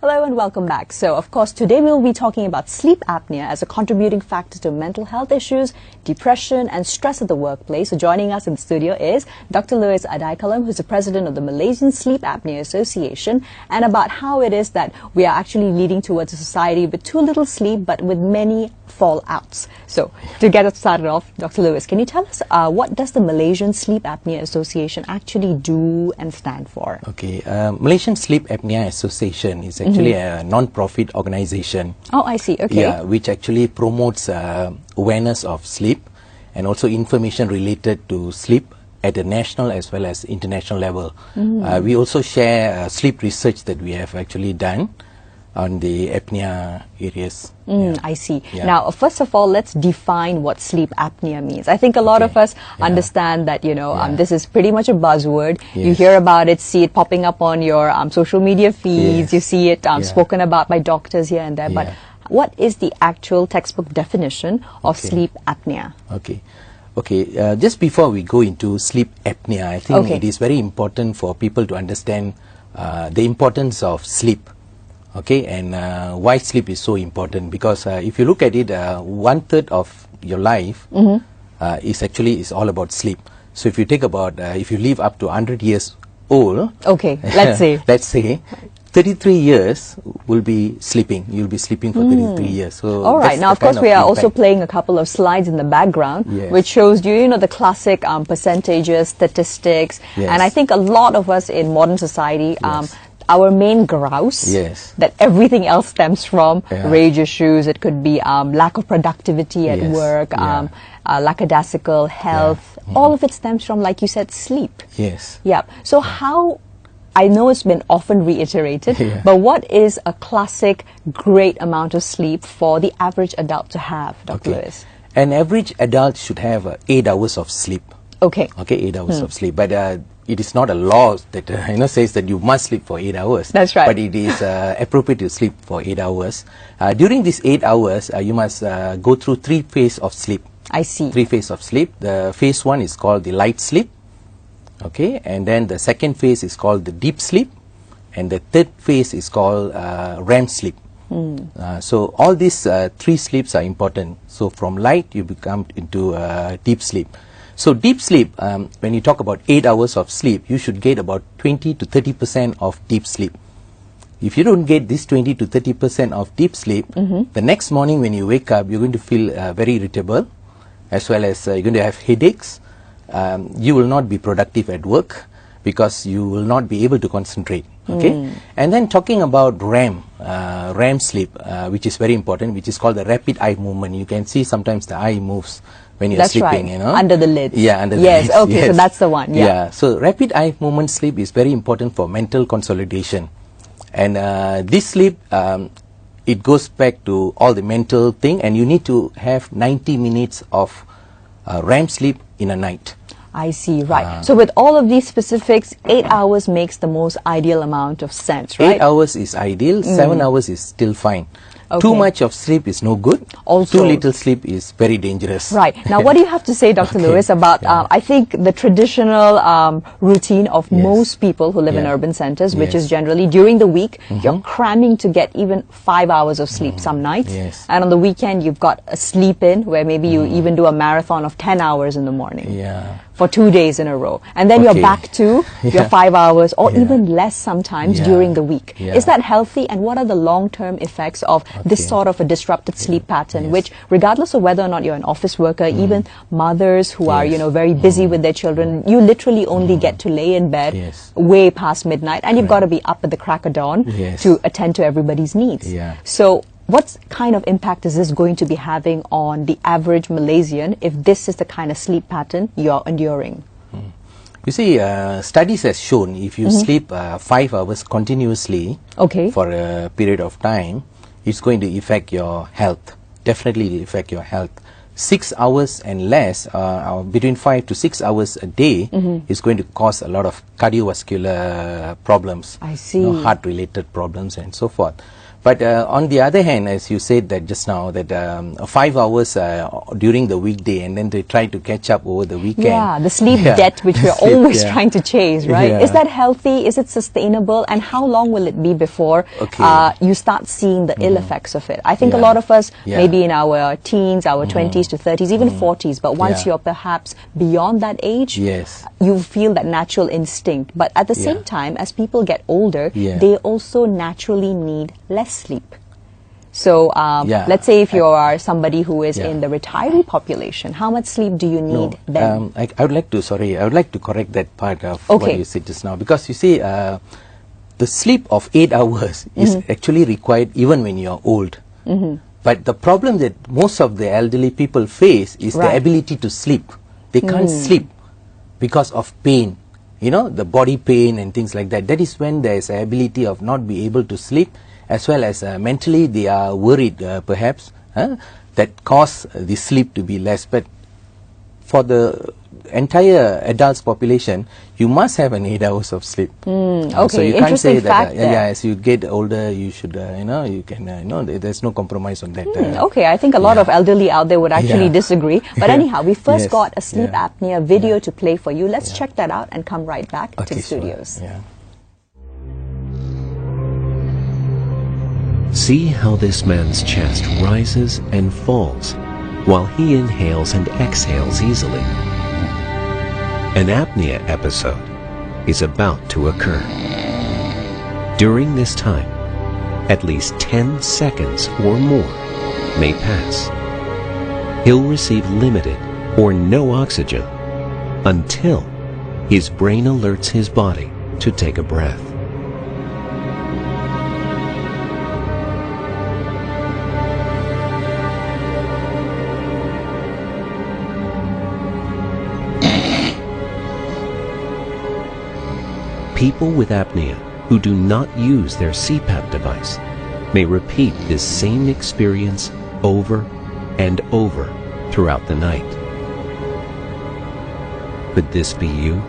Hello and welcome back. So, of course, today we will be talking about sleep apnea as a contributing factor to mental health issues, depression and stress at the workplace. So joining us in the studio is Dr. Louis Adaikalam, who's the president of the Malaysian Sleep Apnea Association, and about how it is that we are actually leading towards a society with too little sleep but with many fallouts. So, to get us started off, Dr. Louis, can you tell us what does the Malaysian Sleep Apnea Association actually do and stand for? Okay, Malaysian Sleep Apnea Association is actually a non-profit organization. Oh, I see. Okay. Yeah, which actually promotes awareness of sleep and also information related to sleep at the national as well as international level. We also share sleep research that we have actually done on the apnea areas. I see. Now, first of all, let's define what sleep apnea means. I think a lot of us understand that, you know, this is pretty much a buzzword. You hear about it, see it popping up on your social media feeds, you see it spoken about by doctors here and there, but what is the actual textbook definition of sleep apnea? Okay, just before we go into sleep apnea, I think it is very important for people to understand the importance of sleep. Okay, and why sleep is so important, because if you look at it, 1/3 of your life is all about sleep. So if you take about, if you live up to 100 years old, let's say 33 years will be sleeping. You'll be sleeping for 33 years. So all right. Now, of course, we are also playing a couple of slides in the background, which shows you, the classic percentages, statistics, and I think a lot of us in modern society, our main grouse that everything else stems from, rage issues, it could be lack of productivity at work, lackadaisical health, all of it stems from, like you said, sleep. So how, I know it's been often reiterated, but what is a classic great amount of sleep for the average adult to have, Dr. Louis? An average adult should have 8 hours of sleep. 8 hours of sleep, but it is not a law that says that you must sleep for 8 hours. That's right. But it is appropriate to sleep for 8 hours. During these 8 hours, you must go through 3 phases of sleep. I see. 3 phases of sleep. The phase 1 is called the light sleep. Okay, and then the second phase is called the deep sleep, and the third phase is called REM sleep. So all these 3 sleeps are important. So from light, you become into deep sleep. So deep sleep, when you talk about 8 hours of sleep, you should get about 20 to 30% of deep sleep. If you don't get this 20 to 30% of deep sleep, the next morning when you wake up, you're going to feel very irritable, as well as you're going to have headaches. You will not be productive at work because you will not be able to concentrate. And then talking about REM sleep, which is very important, which is called the rapid eye movement. You can see sometimes the eye moves when you're sleeping, under the lids. Under the lids. So that's the one. So rapid eye movement sleep is very important for mental consolidation. And this sleep, it goes back to all the mental thing, and you need to have 90 minutes of REM sleep in a night. I see, right. So with all of these specifics, 8 hours makes the most ideal amount of sense, right? 8 hours is ideal, 7 hours is still fine. Too much of sleep is no good. Also, too little sleep is very dangerous. Right. Now, what do you have to say, Dr. Louis, about, I think, the traditional routine of most people who live in urban centers, which is generally during the week, you're cramming to get even 5 hours of sleep some nights. And on the weekend, you've got a sleep-in where maybe you even do a marathon of 10 hours in the morning. For 2 days in a row. And then you're back to your 5 hours or even less sometimes during the week. Is that healthy? And what are the long-term effects of this sort of a disrupted sleep pattern, which regardless of whether or not you're an office worker, even mothers who are, very busy with their children, you literally only get to lay in bed way past midnight, and you've got to be up at the crack of dawn to attend to everybody's needs. So what kind of impact is this going to be having on the average Malaysian if this is the kind of sleep pattern you're enduring? You see, studies has shown if you sleep 5 hours continuously for a period of time, it's going to affect your health. Definitely affect your health. 6 hours and less, between 5 to 6 hours a day, is going to cause a lot of cardiovascular problems, I see. Heart-related problems and so forth. But on the other hand, as you said that just now, that 5 hours during the weekday, and then they try to catch up over the weekend. Yeah, the sleep debt which we're always trying to chase, right? Yeah. Is that healthy? Is it sustainable? And how long will it be before you start seeing the ill effects of it? I think a lot of us, maybe in our teens, our 20s to 30s, even 40s, but once you're perhaps beyond that age, you feel that natural instinct. But at the same time, as people get older, they also naturally need less sleep. So let's say if you are somebody who is in the retiree population, how much sleep do you need then? I would like to correct that part of what you said just now, because you see the sleep of 8 hours is actually required even when you are old. But the problem that most of the elderly people face is the ability to sleep. They can't sleep because of pain, you know, the body pain and things like that. That is when there is an ability of not be able to sleep, as well as mentally they are worried perhaps that cause the sleep to be less. But for the entire adults population, you must have an 8 hours of sleep. Okay, so you can't say that fact as you get older you should you can there's no compromise on that. Okay, I think a lot of elderly out there would actually disagree. But anyhow, we first got a sleep apnea video to play for you. Let's check that out and come right back to the studios. Sure. See how this man's chest rises and falls while he inhales and exhales easily. An apnea episode is about to occur. During this time, at least 10 seconds or more may pass. He'll receive limited or no oxygen until his brain alerts his body to take a breath. People with apnea who do not use their CPAP device may repeat this same experience over and over throughout the night. Could this be you?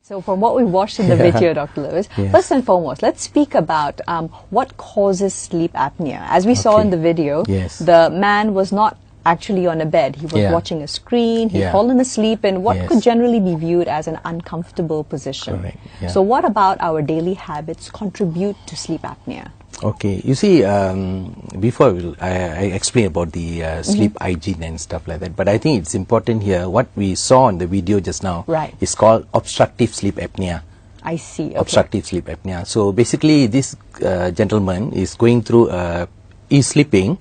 So from what we watched in the video, Dr. Lewis, first and foremost, let's speak about what causes sleep apnea. As we saw in the video, the man was not actually on a bed. He was watching a screen, he'd fallen asleep in what could generally be viewed as an uncomfortable position. Correct. So what about our daily habits contribute to sleep apnea? Okay, you see, before I explain about the sleep hygiene and stuff like that, but I think it's important here, what we saw in the video just now is called obstructive sleep apnea. I see. Okay. Obstructive sleep apnea. So basically this gentleman is going through, he's sleeping,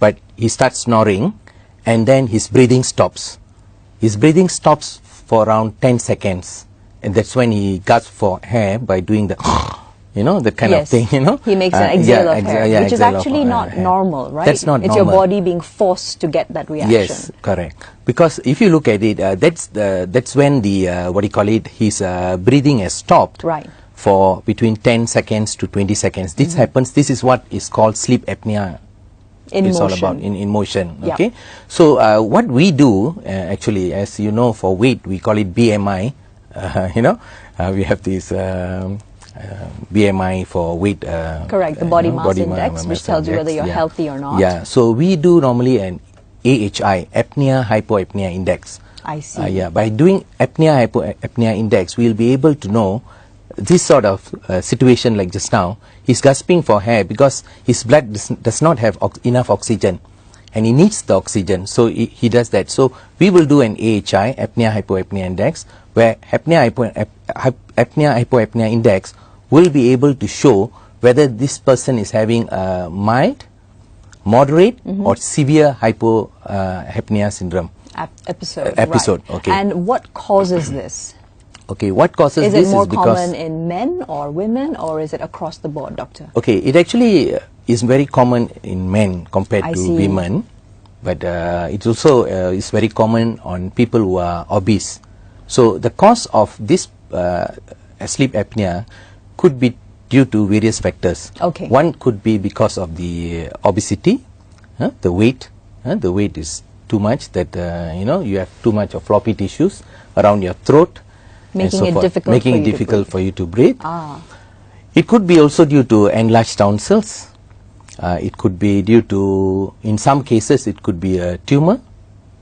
but he starts snoring, and then his breathing stops. His breathing stops for around 10 seconds, and that's when he gasps for air by doing the you know, that kind of thing, you know. He makes an exhale of air, which is actually not normal, right? That's not normal. It's your body being forced to get that reaction. Yes, correct. Because if you look at it, that's when the, what do you call it, his breathing has stopped for between 10 seconds to 20 seconds. This happens, this is what is called sleep apnea. It's all about in motion. Okay, so what we do actually, as you know, for weight we call it BMI. You know, we have this BMI for weight. Correct, the body mass index, which tells you whether you're healthy or not. Yeah, so we do normally an AHI, apnea hypoapnea index. I see. By doing apnea hypoapnea index, we'll be able to know this sort of situation like just now. He's gasping for air because his blood does not have enough oxygen, and he needs the oxygen, so he does that. So we will do an AHI, apnea hypoapnea index, where apnea hypoapnea index will be able to show whether this person is having a mild, moderate or severe hypoapnea syndrome episode. Okay. And what causes this? Okay, what causes this is more common in men or women, or is it across the board, doctor? Okay, it actually is very common in men compared to women, but it also is very common on people who are obese. So the cause of this sleep apnea could be due to various factors. Okay. One could be because of the obesity, the weight. The weight is too much, that you know, you have too much of floppy tissues around your throat. Making it forth, difficult making for it you to difficult breathe. for you to breathe. Ah. It could be also due to enlarged tonsils. It could be due to, in some cases, it could be a tumor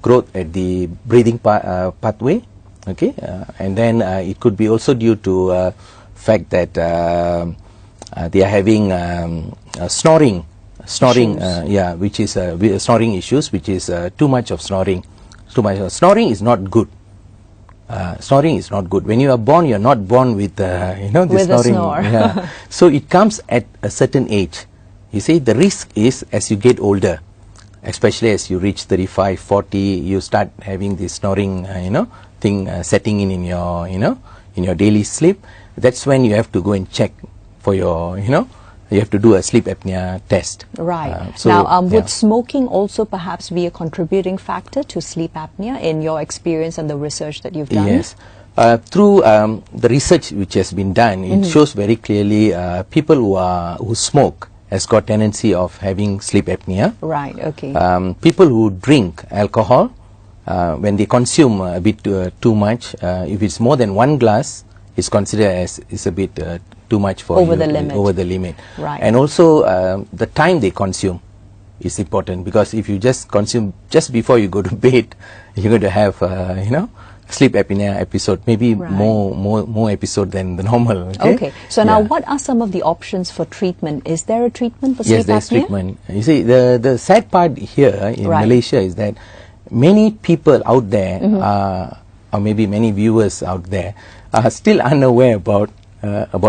growth at the breathing pathway. Okay, and then it could be also due to fact that they are having snoring, which is snoring issues, which is too much of snoring. Too much of snoring is not good. Snoring is not good. When you are born, you are not born with the With a snoring. snore. Yeah. So it comes at a certain age. You see, the risk is as you get older, especially as you reach 35, 40, you start having this snoring, thing setting in your, in your daily sleep. That's when you have to go and check for your, you have to do a sleep apnea test. Right. So, now, yeah. would smoking also perhaps be a contributing factor to sleep apnea in your experience and the research that you've done? Yes. Through the research which has been done, it shows very clearly people who smoke has got tendency of having sleep apnea. Right, okay. People who drink alcohol, when they consume a bit too much, if it's more than 1 glass, it's considered as is a bit too much for Over you, the limit. over the limit. Right. And also the time they consume is important, because if you just consume just before you go to bed, you're going to have sleep apnea episode, maybe Right. more episode than the normal. Okay. So now, Yeah. what are some of the options for treatment? Is there a treatment for Yes, sleep there's apnea? treatment. You see, the sad part here in Right. Malaysia is that many people out there, or maybe many viewers out there, are still unaware about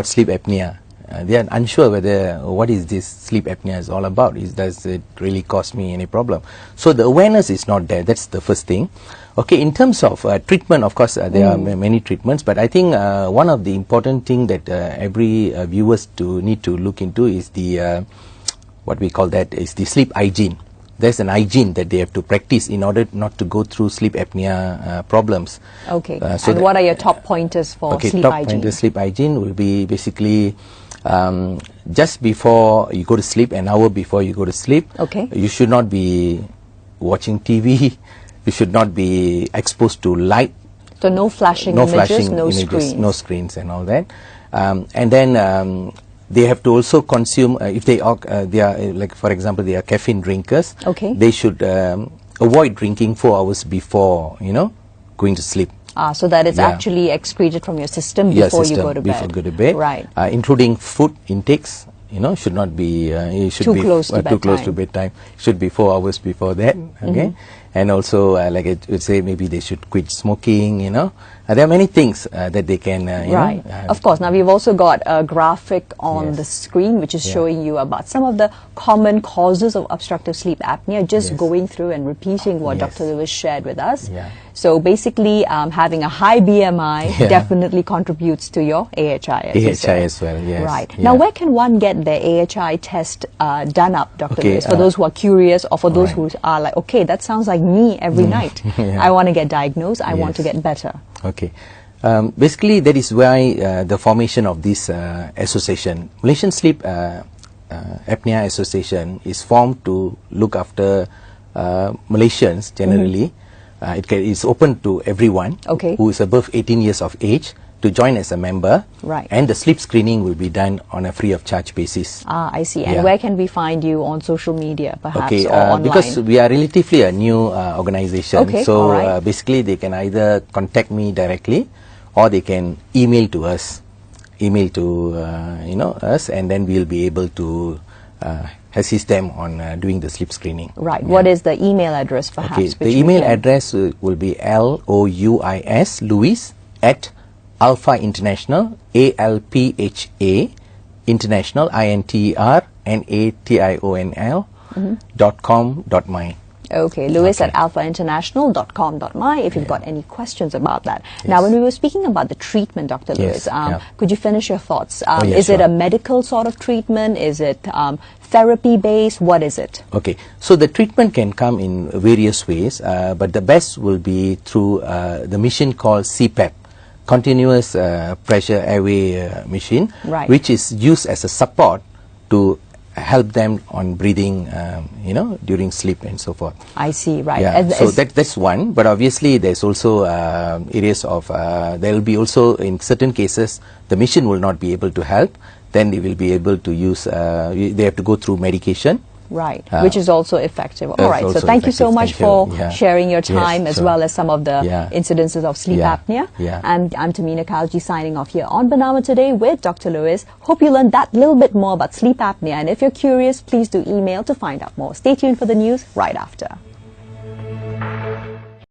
sleep apnea. They are unsure whether what is this sleep apnea is all about. Does it really cause me any problem? So the awareness is not there. That's the first thing. Okay, in terms of treatment, of course, there are many treatments, but I think one of the important thing that every viewers need to look into is the what we call that is the sleep hygiene. There's an hygiene that they have to practice in order not to go through sleep apnea problems. Okay. So and what are your top pointers for sleep top hygiene? pointer sleep hygiene will be basically just before you go to sleep, an hour before you go to sleep. Okay. You should not be watching TV. You should not be exposed to light. So no flashing No images, flashing no images, screens. no screens, and all that. And then they have to also consume if they are like, for example, they are caffeine drinkers. Okay. They should avoid drinking 4 hours before going to sleep. So that it's Yeah. actually excreted from your system Yeah, before you system, go to bed. before go to bed. Right. Including food intakes, should not be Too close to too close to bedtime. bedtime. Should be 4 hours before that. Okay, and also like I would say, maybe they should quit smoking. There are many things that they can. Right. Of course. Now, we've also got a graphic on Yes. the screen which is Yeah. showing you about some of the common causes of obstructive sleep apnea, just Yes. going through and repeating what Yes. Dr. Lewis shared with us. Yeah. So basically, having a high BMI Yeah. definitely contributes to your AHI. as you AHI said. as well, yes. Right. Yeah. Now, where can one get their AHI test done up, Dr. Okay, Lewis, for those who are curious, or for those right. who are like, okay, that sounds like me every night. Yeah. I want to get diagnosed. I want to Yes. get better. Okay. Basically, that is why the formation of this association, Malaysian Sleep Apnea Association, is formed to look after Malaysians generally. It's open to everyone Okay. who is above 18 years of age to join as a member. Right. And the sleep screening will be done on a free of charge basis. I see. And Yeah. where can we find you on social media, perhaps, Okay, or online? because we are relatively a new organization, Okay, so all right. basically they can either contact me directly, or they can email to us, us, and then we'll be able to assist them on doing the sleep screening. Right. Yeah. What is the email address, perhaps? Okay, which the we email can- address will be Louis at Alpha International, ALPHA International, INTERNATIONL .com.my. Okay, Lewis Okay. at alphainternational.com.my if you've got any questions about that. Now, when we were speaking about the treatment, Dr. Lewis, Yes, yeah. could you finish your thoughts? Yeah, is it sure. a medical sort of treatment? Is it therapy-based? What is it? Okay, so the treatment can come in various ways, but the best will be through the machine called CPAP, continuous pressure airway machine, Right. which is used as a support to help them on breathing, during sleep and so forth. I see, right. Yeah, so that's one. But obviously, there's also areas of there will be also in certain cases the machine will not be able to help. Then they will be able to use. They have to go through medication. Right, which is also effective. All right, so thank you so much for sharing your time as well as some of the incidences of sleep apnea. And I'm Tamina Kalji signing off here on Bernama Today with Dr. Lewis. Hope you learned that little bit more about sleep apnea. And if you're curious, please do email to find out more. Stay tuned for the news right after.